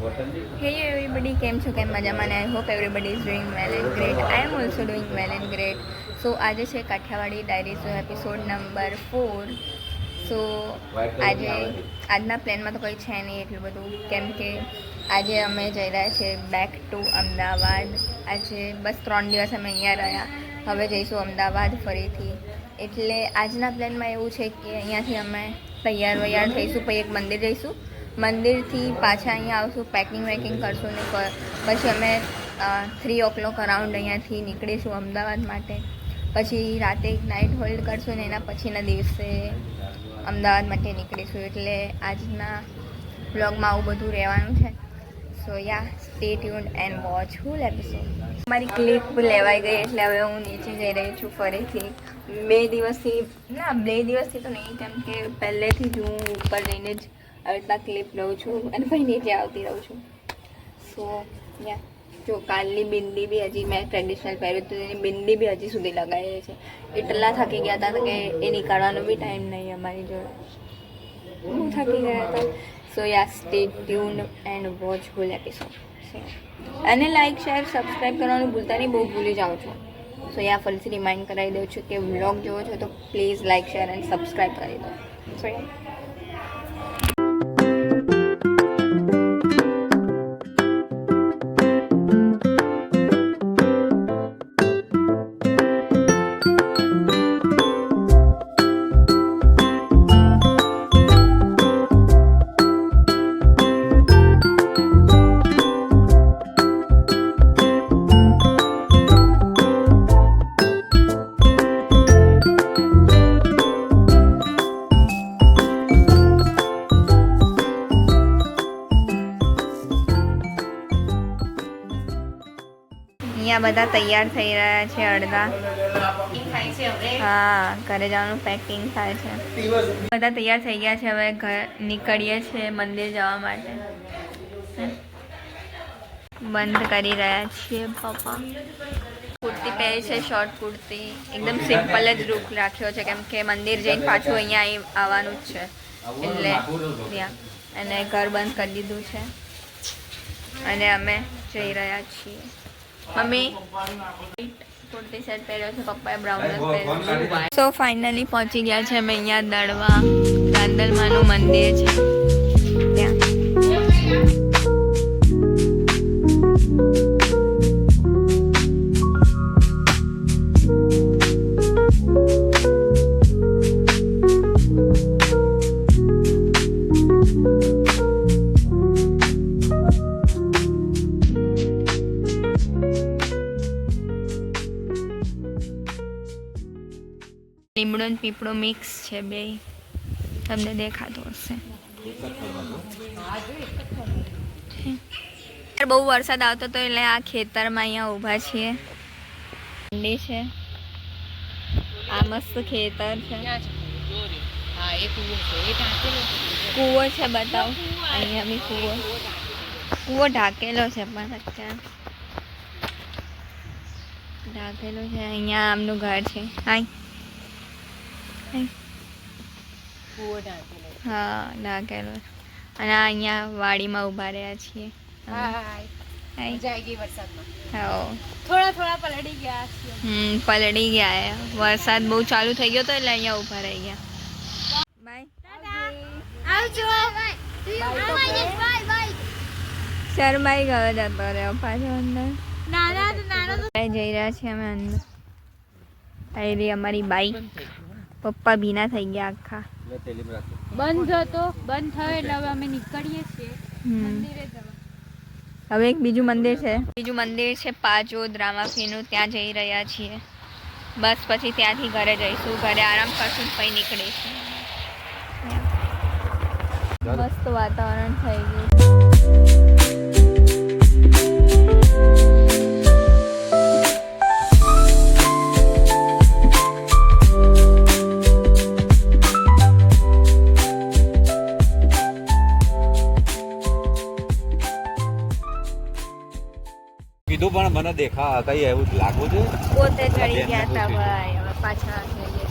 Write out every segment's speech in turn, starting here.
Hey everybody, કેમ છો? કેમ મજામાં? I hope everybody is doing well and great. I am also doing well and great. So આજે છે કાઠિયાવાડી ડાયરીઝનો એપિસોડ નંબર 4. સો આજના પ્લાનમાં તો કંઈ છે નહીં એટલું બધું, કેમ કે આજે અમે જઈ રહ્યા છીએ બેક ટુ અમદાવાદ. આજે બસ 3 દિવસ અમે અહીંયા રહ્યા, હવે જઈશું અમદાવાદ ફરીથી. એટલે આજના પ્લાનમાં એવું છે કે અહીંયાથી અમે તૈયાર થઈશું, પછી એક મંદિર જઈશું, મંદિરથી પાછા અહીંયા આવશું, પેકિંગ વેકિંગ કરશું ને પછી અમે 3 o'clock અરાઉન્ડ અહીંયાથી નીકળીશું અમદાવાદ માટે. પછી રાતે એક નાઇટ હોલ્ડ કરશું ને એના પછીના દિવસે અમદાવાદ માટે નીકળીશું. એટલે આજના બ્લોગમાં આવું બધું રહેવાનું છે. So ya, stay tuned and watch full episode. મારી ક્લિપ લેવાઈ ગઈ એટલે હવે હું નીચે જઈ રહી છું ફરીથી. 2 દિવસથી તો નહીં, કેમ કે પહેલેથી જ હું ઉપર જઈને જ અડધા ક્લિપ લઉં છું અને પછી નીચે આવતી રહું છું. સો યા, જો કાલની બિંદી બી હજી મેં ટ્રેડિશનલ પહેર્યું હતું, એની બિંદી બી હજી સુધી લગાવી છે. એટલા થાકી ગયા હતા કે એ નીકાળવાનો બી ટાઈમ નહીં અમારી જોડે, બહુ થાકી ગયા હતા. So ya, stay tuned and watch full episode. અને લાઇક, શેર, સબસ્ક્રાઈબ કરવાનું ભૂલતા નહીં, બહુ ભૂલી જાઉં છું. સો યા, ફરીથી રિમાઇન્ડ કરાવી દઉં છું કે વ્લોગ જોવો છો તો please like, share and subscribe કરી દો. સો યા, અહીંયા બધા તૈયાર થઈ રહ્યા છે, અડધા. હા, ઘરે જવાનું પેકિંગ થાય છે. બધા તૈયાર થઈ ગયા છે, હવે નીકળીએ છીએ મંદિર જવા માટે. બંધ કરી રહ્યા છીએ પપ્પા. કુર્તી પહેરી છે, શોર્ટ કુર્તી, એકદમ સિમ્પલ જ લુક રાખ્યો છે, કેમ કે મંદિર જઈને પાછું અહીંયા આવવાનું જ છે. એટલે ત્યાં અને ઘર બંધ કરી દીધું છે અને અમે જઈ રહ્યા છીએ. મમ્મી કુર્તી સેટ પહેર્યો છે, પપ્પાએ બ્રાઉન પહેર્યું. સો ફાઇનલી પહોંચી ગયા છે અમે અહીંયા દળવા. રાંદલમાનું મંદિર છે ત્યાં. લીમડો અને પીપળો મિક્સ છે બે, તમને દેખાતો હશે. બહુ વરસાદ આવતો હતો એટલે આ ખેતરમાં અહીંયા ઊભા છીએ. ઠંડી છે, આ મસ્ત ખેતર છે. કૂવો છે, બતાવો. અહીંયા બી કૂવો ઢાંકેલો છે, પણ અત્યારે ઢાંકેલો છે. અહીંયા આમનું ઘર છે. હા, ઢાંકેલો. અને અહીંયા વાડીમાં ઊભા રહ્યા છીએ. પલળી ગયા. વરસાદ બહુ ચાલુ થઈ ગયો તો એટલે અહીંયા ઊભા રહી ગયા. શરમાઈ ગયો જતો રહ્યો પાછો અંદર. જઈ રહ્યા છીએ અમે અંદર. આવી અમારી બાઈક. પપ્પા ભીના થઈ ગયા આખા. બંધ હતો, બંધ થયો એટલે હવે અમે નીકળીએ છીએ મંદિરે જવા. હવે એક બીજું મંદિર છે પાજોદ રામાફીનું, ત્યાં જઈ રહ્યા છીએ. બસ પછી ત્યાંથી ઘરે જઈશું, ઘરે આરામ કરશું, પછી નીકળીશું. મસ્ત વાતાવરણ થઈ ગયું. કીધું પણ મને દેખા કઈ એવું લાગવું છે. પોતે ચડી ગયા હતા ભાઈ, હવે પાછા જઈએ.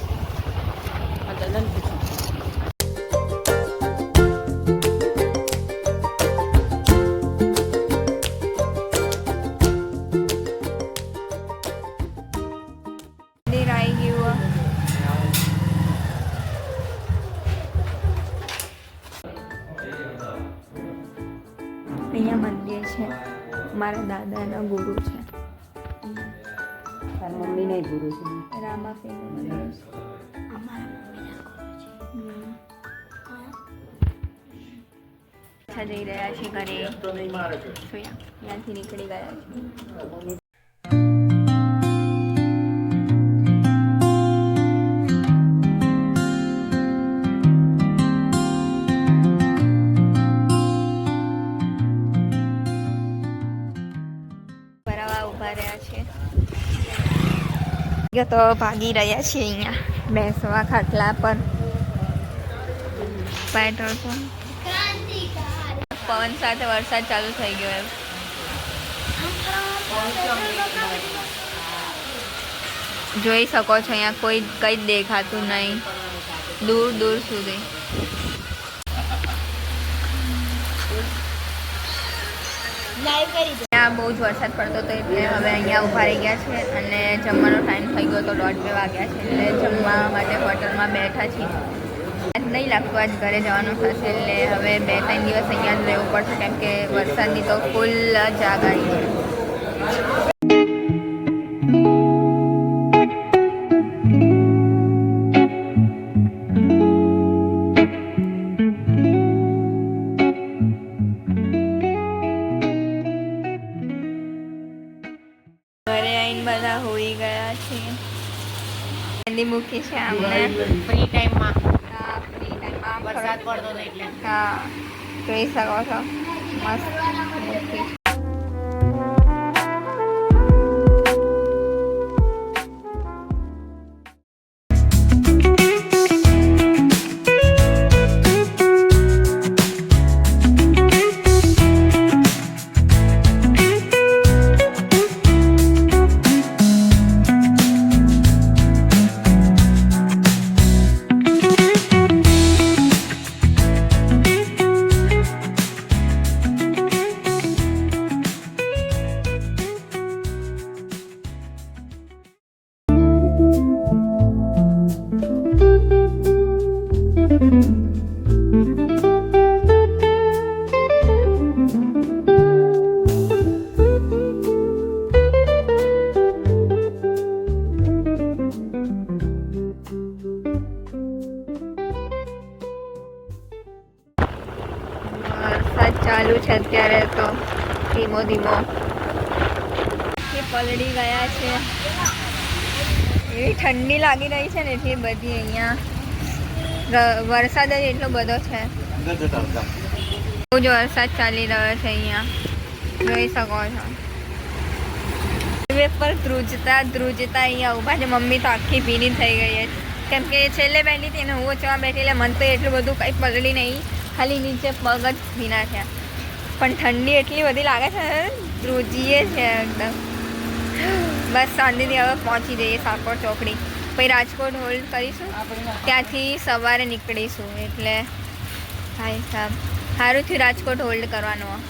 અહીંયા મંદિર છે, મારા દાદાના ગુરુ છે, તાર મમ્મીને ગુરુ છે. રામાપીરનું મંદિર છે. પાછા જઈ રહ્યા છીએ ઘરે. જોયા ત્યાંથી નીકળી ગયા છીએ. ભરાવા ઊભા રહ્યા છે તો ભાગી રહ્યા છીએ અહીંયા બેસવા ખાટલા પર. પેટ્રોલ પંપ પવન સાથે વરસાદ ચાલુ થઈ ગયો એમ. જોઈ શકો છો અહીંયા કોઈ કંઈ જ દેખાતું નહીં દૂર દૂર સુધી. ત્યાં બહુ જ વરસાદ પડતો હતો એટલે હવે અહીંયા ઊભા રહી ગયા છે અને જમવાનો ટાઈમ થઈ ગયો તો 1:30 વાગ્યા છે એટલે જમવા માટે હોટલમાં બેઠા છીએ. નહીં લાગતું આજ ઘરે જવાનું થશે એટલે હવે 2-3 દિવસ અહીંયા જ રહેવું પડશે કેમ કે વરસાદની તો ફૂલ જ આગાહી છે. ઘરે આવીને બધા હોઈ ગયા છે. મહેંદી મૂકી છે આમને ફ્રી ટાઈમમાં હા ફ્રી ટાઈમ વરસાદ પડતો હતો એટલે. હા જોઈ શકો છો મસ્ત મૂકી છે. વરસાદ ચાલુ છે અત્યારે તો ધીમો ધીમો. એ પલળી ગયા છે. એવી ઠંડી લાગી રહી છે ને એટલી બધી અહીંયા વરસાદ જ એટલો બધો છે. બહુ જ વરસાદ ચાલી રહ્યો છે અહીંયા જોઈ શકો છો. હાઈવે પર ધ્રુજતા ધ્રુજતા અહીંયા ઊભા છે. મમ્મી તો આખી ભીની થઈ ગઈ છે કેમ કે છેલ્લે બેઠી હતી ને હું ચવા બેઠી એટલે મને તો એટલું બધું કંઈ પલળી નહીં, ખાલી નીચે પગ જ ભીના થયા. પણ ઠંડી એટલી બધી લાગે છે ધ્રુજીએ છે એકદમ. બસ શાંતિથી હવે પહોંચી જઈએ સાકોર ચોકડી, પછી રાજકોટ હોલ્ડ કરીશું, ત્યાંથી સવારે નીકળીશું. એટલે ભાઈ સાહેબ સારું થયું રાજકોટ હોલ્ડ કરવાનું.